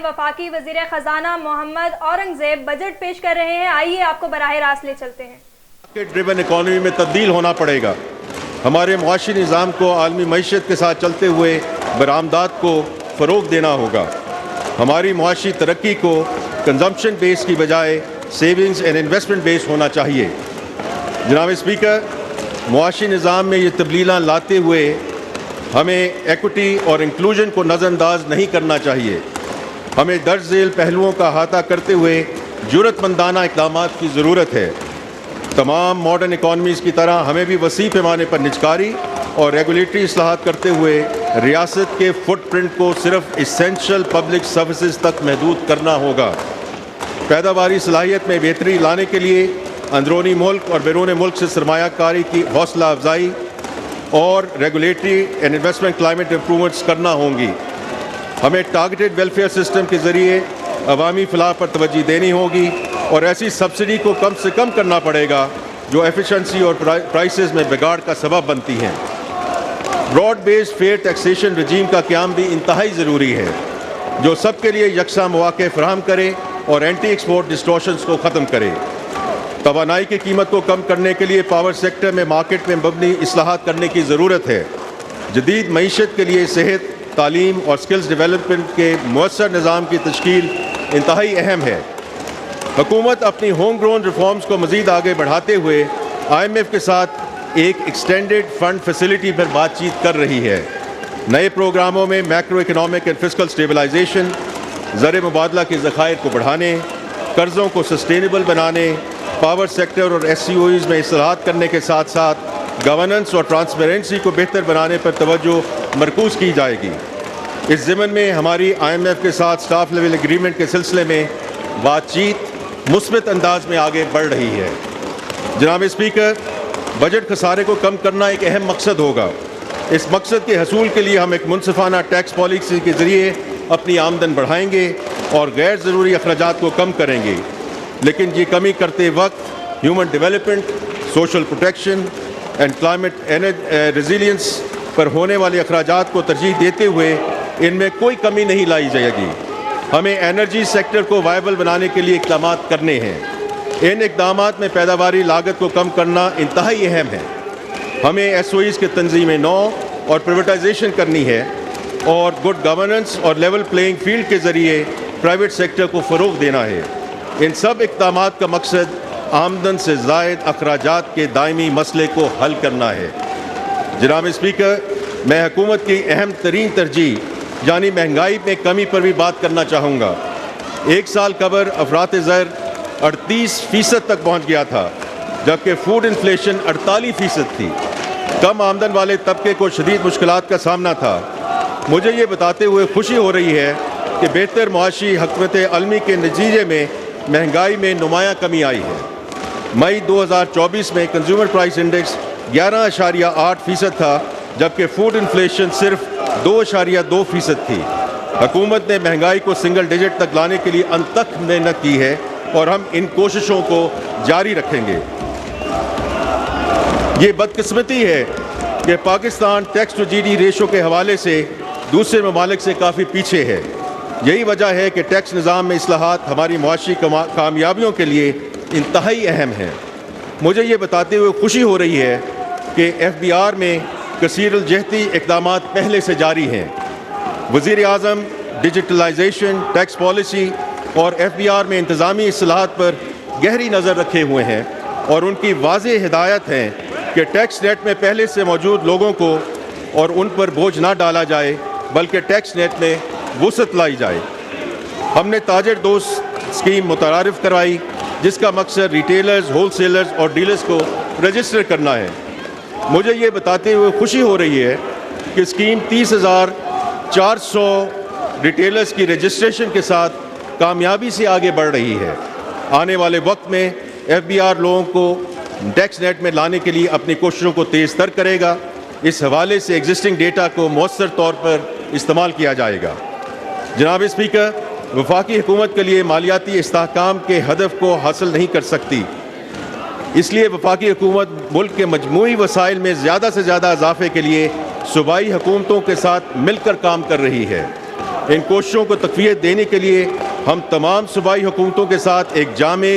وفاقی وزیر خزانہ محمد اورنگزیب بجٹ پیش کر رہے ہیں. آئیے آپ کو براہ راست لے چلتے ہیں. مارکیٹ ڈریون اکانومی میں تبدیل ہونا پڑے گا. ہمارے معاشی نظام کو عالمی معیشت کے ساتھ چلتے ہوئے برآمدات کو فروغ دینا ہوگا. ہماری معاشی ترقی کو کنزمپشن بیس کی بجائے سیونگز اینڈ انویسٹمنٹ بیس ہونا چاہیے. جناب اسپیکر، معاشی نظام میں یہ تبدیلیاں لاتے ہوئے ہمیں ایکوٹی اور انکلوژن کو نظر انداز نہیں کرنا چاہیے. ہمیں درج ذیل پہلوؤں کا احاطہ کرتے ہوئے جرأت مندانہ اقدامات کی ضرورت ہے. تمام ماڈرن اکانومیز کی طرح ہمیں بھی وسیع پیمانے پر نجکاری اور ریگولیٹری اصلاحات کرتے ہوئے ریاست کے فٹ پرنٹ کو صرف ایسینشل پبلک سروسز تک محدود کرنا ہوگا. پیداواری صلاحیت میں بہتری لانے کے لیے اندرونی ملک اور بیرون ملک سے سرمایہ کاری کی حوصلہ افزائی اور regulatory and investment climate improvements کرنا ہوں گی. ہمیں ٹارگیٹڈ ویلفیئر سسٹم کے ذریعے عوامی فلاح پر توجہ دینی ہوگی اور ایسی سبسڈی کو کم سے کم کرنا پڑے گا جو ایفیشنسی اور پرائسز میں بگاڑ کا سبب بنتی ہیں. براڈ بیسڈ فیئر ٹیکسیشن رجیم کا قیام بھی انتہائی ضروری ہے جو سب کے لیے یکساں مواقع فراہم کرے اور اینٹی ایکسپورٹ ڈسٹورشنز کو ختم کرے. توانائی کی قیمت کو کم کرنے کے لیے پاور سیکٹر میں مارکیٹ میں مبنی اصلاحات کرنے کی ضرورت ہے. جدید معیشت کے لیے صحت، تعلیم اور سکلز ڈیولپمنٹ کے مؤثر نظام کی تشکیل انتہائی اہم ہے. حکومت اپنی ہوم گرون ریفارمز کو مزید آگے بڑھاتے ہوئے IMF کے ساتھ ایک ایکسٹینڈڈ فنڈ فیسلٹی پر بات چیت کر رہی ہے. نئے پروگراموں میں macro economic and fiscal stabilisation, زر مبادلہ کے ذخائر کو بڑھانے، قرضوں کو سسٹینیبل بنانے، پاور سیکٹر اور SCOEs میں اصلاحات کرنے کے ساتھ ساتھ گورننس اور ٹرانسپیرنسی کو بہتر بنانے پر توجہ مرکوز کی جائے گی. اس ضمن میں ہماری IMF کے ساتھ اسٹاف لیول ایگریمنٹ کے سلسلے میں بات چیت مثبت انداز میں آگے بڑھ رہی ہے. جناب اسپیکر، بجٹ خسارے کو کم کرنا ایک اہم مقصد ہوگا. اس مقصد کے حصول کے لیے ہم ایک منصفانہ ٹیکس پالیسی کے ذریعے اپنی آمدن بڑھائیں گے اور غیر ضروری اخراجات کو کم کریں گے. لیکن یہ کمی کرتے وقت human development, social protection and climate resilience پر ہونے والے اخراجات کو ترجیح دیتے ہوئے ان میں کوئی کمی نہیں لائی جائے گی. ہمیں انرجی سیکٹر کو وائبل بنانے کے لیے اقدامات کرنے ہیں. ان اقدامات میں پیداواری لاگت کو کم کرنا انتہائی اہم ہے. ہمیں SOEs کے تنظیم نو اور پرائیویٹائزیشن کرنی ہے اور گڈ گورننس اور لیول پلینگ فیلڈ کے ذریعے پرائیویٹ سیکٹر کو فروغ دینا ہے. ان سب اقدامات کا مقصد آمدن سے زائد اخراجات کے دائمی مسئلے کو حل کرنا ہے. جناب اسپیکر، میں حکومت کی اہم ترین ترجیح یعنی مہنگائی میں کمی پر بھی بات کرنا چاہوں گا. ایک سال قبل افراط زر 38% تک پہنچ گیا تھا جبکہ فوڈ انفلیشن 48% تھی. کم آمدن والے طبقے کو شدید مشکلات کا سامنا تھا. مجھے یہ بتاتے ہوئے خوشی ہو رہی ہے کہ بہتر معاشی حکمت عملی کے نتیجے میں مہنگائی میں نمایاں کمی آئی ہے. مئی 2024 میں کنزیومر پرائس انڈیکس 11.8% تھا جبکہ فوڈ انفلیشن صرف 2.2% تھی. حکومت نے مہنگائی کو سنگل ڈیجٹ تک لانے کے لیے انتھک محنت کی ہے اور ہم ان کوششوں کو جاری رکھیں گے. یہ بدقسمتی ہے کہ Pakistan tax to GDP ratio کے حوالے سے دوسرے ممالک سے کافی پیچھے ہے. یہی وجہ ہے کہ ٹیکس نظام میں اصلاحات ہماری معاشی کامیابیوں کے لیے انتہائی اہم ہیں. مجھے یہ بتاتے ہوئے خوشی ہو رہی ہے کہ FBR میں کثیر الجہتی اقدامات پہلے سے جاری ہیں. وزیر اعظم ڈیجیٹلائزیشن، ٹیکس پالیسی اور FBR میں انتظامی اصلاحات پر گہری نظر رکھے ہوئے ہیں اور ان کی واضح ہدایت ہے کہ ٹیکس نیٹ میں پہلے سے موجود لوگوں کو اور ان پر بوجھ نہ ڈالا جائے بلکہ ٹیکس نیٹ میں وسعت لائی جائے. ہم نے تاجر دوست اسکیم متعارف کروائی جس کا مقصد ریٹیلرز، ہول سیلرز اور ڈیلرز کو رجسٹر کرنا ہے. مجھے یہ بتاتے ہوئے خوشی ہو رہی ہے کہ اسکیم 30,400 ریٹیلرز کی رجسٹریشن کے ساتھ کامیابی سے آگے بڑھ رہی ہے. آنے والے وقت میں FBR لوگوں کو ٹیکس نیٹ میں لانے کے لیے اپنی کوششوں کو تیز تر کرے گا. اس حوالے سے ایگزسٹنگ ڈیٹا کو مؤثر طور پر استعمال کیا جائے گا. جناب اسپیکر، وفاقی حکومت کے لیے مالیاتی استحکام کے ہدف کو حاصل نہیں کر سکتی. اس لیے وفاقی حکومت ملک کے مجموعی وسائل میں زیادہ سے زیادہ اضافے کے لیے صوبائی حکومتوں کے ساتھ مل کر کام کر رہی ہے. ان کوششوں کو تقویت دینے کے لیے ہم تمام صوبائی حکومتوں کے ساتھ ایک جامع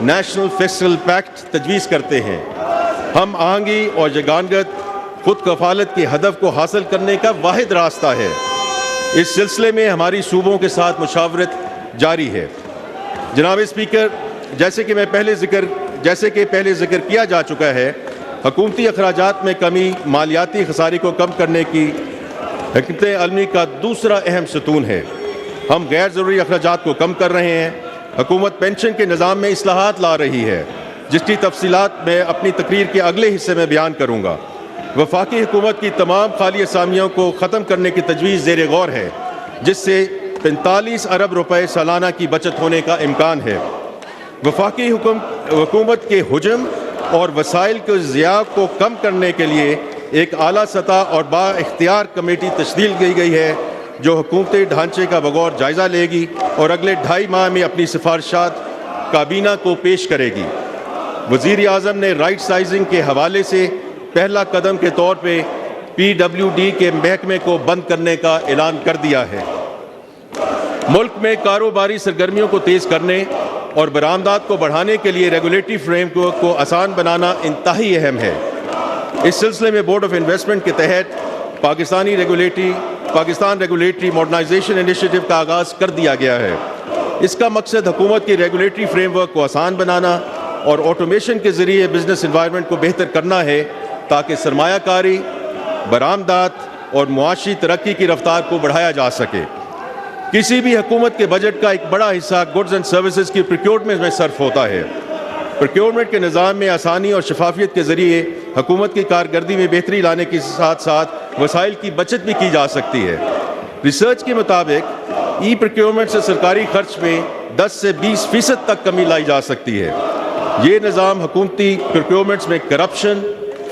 نیشنل فسکل پیکٹ تجویز کرتے ہیں۔ ہم آہنگی اور یگانگت خود کفالت کے ہدف کو حاصل کرنے کا واحد راستہ ہے۔ اس سلسلے میں ہماری صوبوں کے ساتھ مشاورت جاری ہے۔ جناب اسپیکر، جیسے کہ پہلے ذکر کیا جا چکا ہے، حکومتی اخراجات میں کمی مالیاتی خسارے کو کم کرنے کی حکمت عملی کا دوسرا اہم ستون ہے۔ ہم غیر ضروری اخراجات کو کم کر رہے ہیں۔ حکومت پینشن کے نظام میں اصلاحات لا رہی ہے، جس کی تفصیلات میں اپنی تقریر کے اگلے حصے میں بیان کروں گا۔ وفاقی حکومت کی تمام خالی اسامیوں کو ختم کرنے کی تجویز زیر غور ہے، جس سے 45 ارب روپے سالانہ کی بچت ہونے کا امکان ہے۔ وفاقی حکومت کے حجم اور وسائل کے ضیاع کو کم کرنے کے لیے ایک اعلیٰ سطح اور با اختیار کمیٹی تشکیل کی گئی ہے، جو حکومتی ڈھانچے کا بغور جائزہ لے گی اور اگلے 2.5 ماہ میں اپنی سفارشات کابینہ کو پیش کرے گی۔ وزیر اعظم نے رائٹ سائزنگ کے حوالے سے پہلا قدم کے طور پہ PWD کے محکمے کو بند کرنے کا اعلان کر دیا ہے۔ ملک میں کاروباری سرگرمیوں کو تیز کرنے اور برآمدات کو بڑھانے کے لیے ریگولیٹری فریم ورک کو آسان بنانا انتہائی اہم ہے۔ اس سلسلے میں بورڈ آف انویسٹمنٹ کے تحت پاکستان ریگولیٹری ماڈرنائزیشن انیشیٹو کا آغاز کر دیا گیا ہے۔ اس کا مقصد حکومت کی ریگولیٹری فریم ورک کو آسان بنانا اور آٹومیشن کے ذریعے بزنس انوائرمنٹ کو بہتر کرنا ہے، تاکہ سرمایہ کاری، برآمدات اور معاشی ترقی کی رفتار کو بڑھایا جا سکے۔ کسی بھی حکومت کے بجٹ کا ایک بڑا حصہ گڈز اینڈ سروسز کی پروکیورمنٹ میں صرف ہوتا ہے۔ پروکیورمنٹ کے نظام میں آسانی اور شفافیت کے ذریعے حکومت کی کارکردگی میں بہتری لانے کے ساتھ ساتھ وسائل کی بچت بھی کی جا سکتی ہے۔ ریسرچ کے مطابق ای پروکیورمنٹ سے سرکاری خرچ میں 10 سے 20% تک کمی لائی جا سکتی ہے۔ یہ نظام حکومتی پروکیورمنٹس میں کرپشن،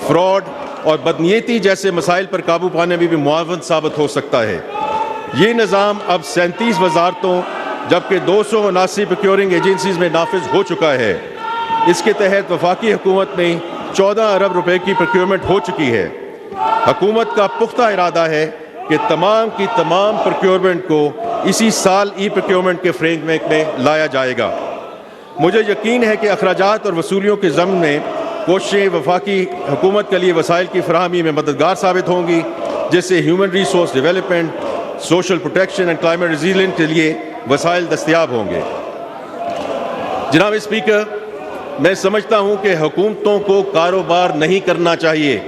فراڈ اور بدنیتی جیسے مسائل پر قابو پانے میں بھی معاون ثابت ہو سکتا ہے۔ یہ نظام اب 37 وزارتوں جبکہ 279 پروکیورنگ ایجنسیز میں نافذ ہو چکا ہے۔ اس کے تحت وفاقی حکومت میں 14 ارب روپے کی پروکیورمنٹ ہو چکی ہے۔ حکومت کا پختہ ارادہ ہے کہ تمام کی تمام پروکیورمنٹ کو اسی سال ای پروکیورمنٹ کے فریم ورک میں لایا جائے گا۔ مجھے یقین ہے کہ اخراجات اور وصولیوں کے ضمن میں کوششیں وفاقی حکومت کے لیے وسائل کی فراہمی میں مددگار ثابت ہوں گی، جس سے human resource development, social protection and climate resilient کے لیے وسائل دستیاب ہوں گے۔ جناب اسپیکر، میں سمجھتا ہوں کہ حکومتوں کو کاروبار نہیں کرنا چاہیے۔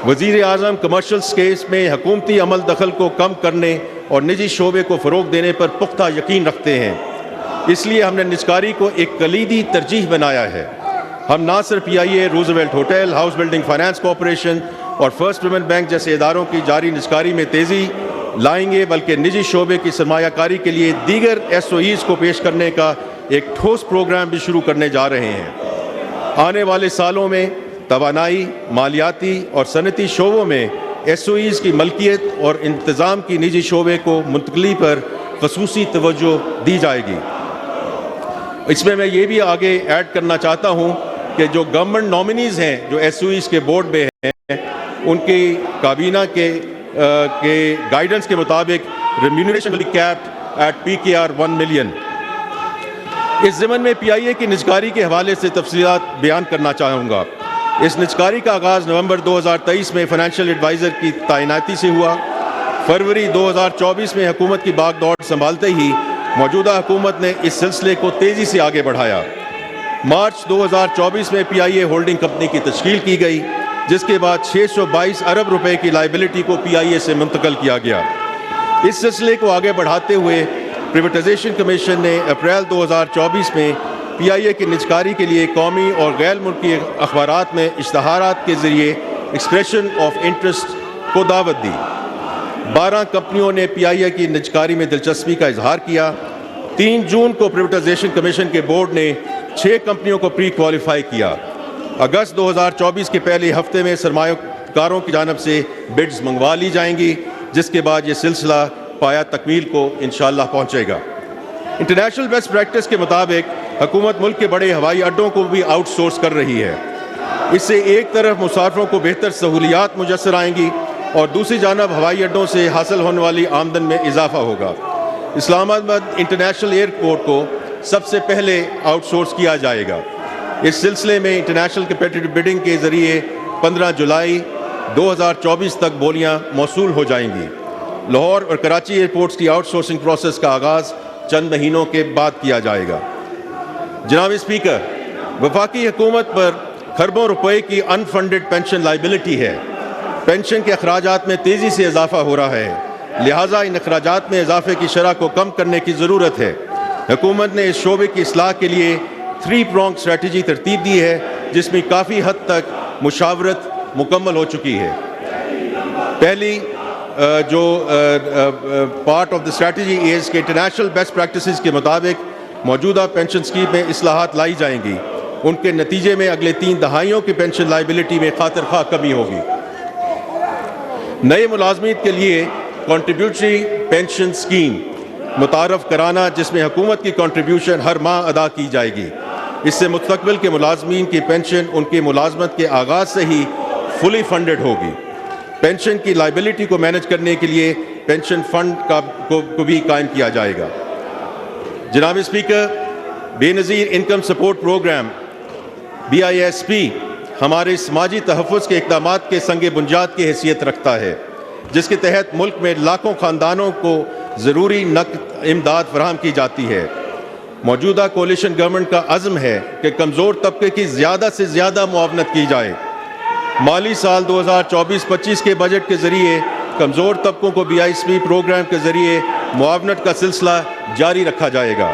وزیر اعظم کمرشل اسپیس میں حکومتی عمل دخل کو کم کرنے اور نجی شعبے کو فروغ دینے پر پختہ یقین رکھتے ہیں۔ اس لیے ہم نے نجکاری کو ایک کلیدی ترجیح بنایا ہے۔ ہم نہ صرف PIA، Roosevelt hotel, house building finance corporation اور فرسٹ پیمنٹ بینک جیسے اداروں کی جاری نجکاری میں تیزی لائیں گے، بلکہ نجی شعبے کی سرمایہ کاری کے لیے دیگر SOEs کو پیش کرنے کا ایک ٹھوس پروگرام بھی شروع کرنے جا رہے ہیں۔ آنے والے سالوں میں توانائی، مالیاتی اور صنعتی شعبوں میں SOEs کی ملکیت اور انتظام کی نجی شعبے کو منتقلی پر خصوصی توجہ دی جائے گی۔ اس میں یہ بھی آگے ایڈ کرنا چاہتا ہوں کہ جو گورنمنٹ نامنیز ہیں جو SOEs کے بورڈ میں ہیں، ان کی کابینہ کے گائیڈنس کے مطابق remuneration will be capped at PKR 1 million۔ اس ضمن میں PIA کی نجکاری کے حوالے سے تفصیلات بیان کرنا چاہوں گا۔ اس نجکاری کا آغاز نومبر 2023 میں فائنینشیل ایڈوائزر کی تعیناتی سے ہوا۔ فروری 2024 میں حکومت کی باغ دوڑ سنبھالتے ہی موجودہ حکومت نے اس سلسلے کو تیزی سے آگے بڑھایا۔ مارچ 2024 میں PIA ہولڈنگ کمپنی کی تشکیل کی گئی، جس کے بعد 622 ارب روپے کی لائبلٹی کو PIA سے منتقل کیا گیا۔ اس سلسلے کو آگے بڑھاتے ہوئے پریویٹائزیشن کمیشن نے اپریل 2024 میں PIA کی نجکاری کے لیے قومی اور غیر ملکی اخبارات میں اشتہارات کے ذریعے ایکسپریشن آف انٹرسٹ کو دعوت دی۔ 12 کمپنیوں نے PIA کی نجکاری میں دلچسپی کا اظہار کیا۔ 3 جون کو پریویٹائزیشن کمیشن کے بورڈ نے 6 کمپنیوں کو پری کوالیفائی کیا۔ اگست 2024 کے پہلے ہفتے میں سرمایہ کاروں کی جانب سے بڈز منگوا لی جائیں گی، جس کے بعد یہ سلسلہ پایا تکمیل کو انشاءاللہ پہنچے گا۔ انٹرنیشنل بیسٹ پریکٹس کے مطابق حکومت ملک کے بڑے ہوائی اڈوں کو بھی آؤٹ سورس کر رہی ہے۔ اس سے ایک طرف مسافروں کو بہتر سہولیات میسر آئیں گی، اور دوسری جانب ہوائی اڈوں سے حاصل ہونے والی آمدن میں اضافہ ہوگا۔ اسلام آباد انٹرنیشنل ایئرپورٹ کو سب سے پہلے آؤٹ سورس کیا جائے گا۔ اس سلسلے میں انٹرنیشنل کمپیٹیٹو بڈنگ کے ذریعے 15 جولائی 2024 تک بولیاں موصول ہو جائیں گی۔ لاہور اور کراچی ایئرپورٹس کی آؤٹ سورسنگ پروسیس کا آغاز چند مہینوں کے بعد کیا جائے گا۔ جناب اسپیکر، وفاقی حکومت پر کھربوں روپے کی ان فنڈڈ پینشن لائبلٹی ہے۔ پینشن کے اخراجات میں تیزی سے اضافہ ہو رہا ہے، لہٰذا ان اخراجات میں اضافے کی شرح کو کم کرنے کی ضرورت ہے۔ حکومت نے اس شعبے کی اصلاح کے لیے 3 pronged اسٹریٹجی ترتیب دی ہے، جس میں کافی حد تک مشاورت مکمل ہو چکی ہے۔ پہلی جو part of the strategy is کہ انٹرنیشنل بیسٹ پریکٹسز کے مطابق موجودہ پینشن اسکیم میں اصلاحات لائی جائیں گی۔ ان کے نتیجے میں اگلے 3 دہائیوں کی پینشن لائبلٹی میں خاطر خواہ کمی ہوگی۔ نئے ملازمین کے لیے کنٹریبیوٹری پینشن اسکیم متعارف کرانا، جس میں حکومت کی کنٹریبیوشن ہر ماہ ادا کی جائے گی۔ اس سے مستقبل کے ملازمین کی پینشن ان کی ملازمت کے آغاز سے ہی فلی فنڈڈ ہوگی۔ پینشن کی لائبلٹی کو مینج کرنے کے لیے پینشن فنڈ کو بھی قائم کیا جائے گا۔ جناب اسپیکر، بے نظیر انکم سپورٹ پروگرام BISP ہمارے سماجی تحفظ کے اقدامات کے سنگ بنیاد کی حیثیت رکھتا ہے، جس کے تحت ملک میں لاکھوں خاندانوں کو ضروری نقد امداد فراہم کی جاتی ہے۔ موجودہ کولیشن گورنمنٹ کا عزم ہے کہ کمزور طبقے کی زیادہ سے زیادہ معاونت کی جائے۔ مالی سال 2024-25 کے بجٹ کے ذریعے کمزور طبقوں کو BISP پروگرام کے ذریعے معاونت کا سلسلہ جاری رکھا جائے گا۔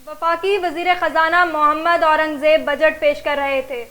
وفاقی وزیر خزانہ محمد اورنگزیب بجٹ پیش کر رہے تھے۔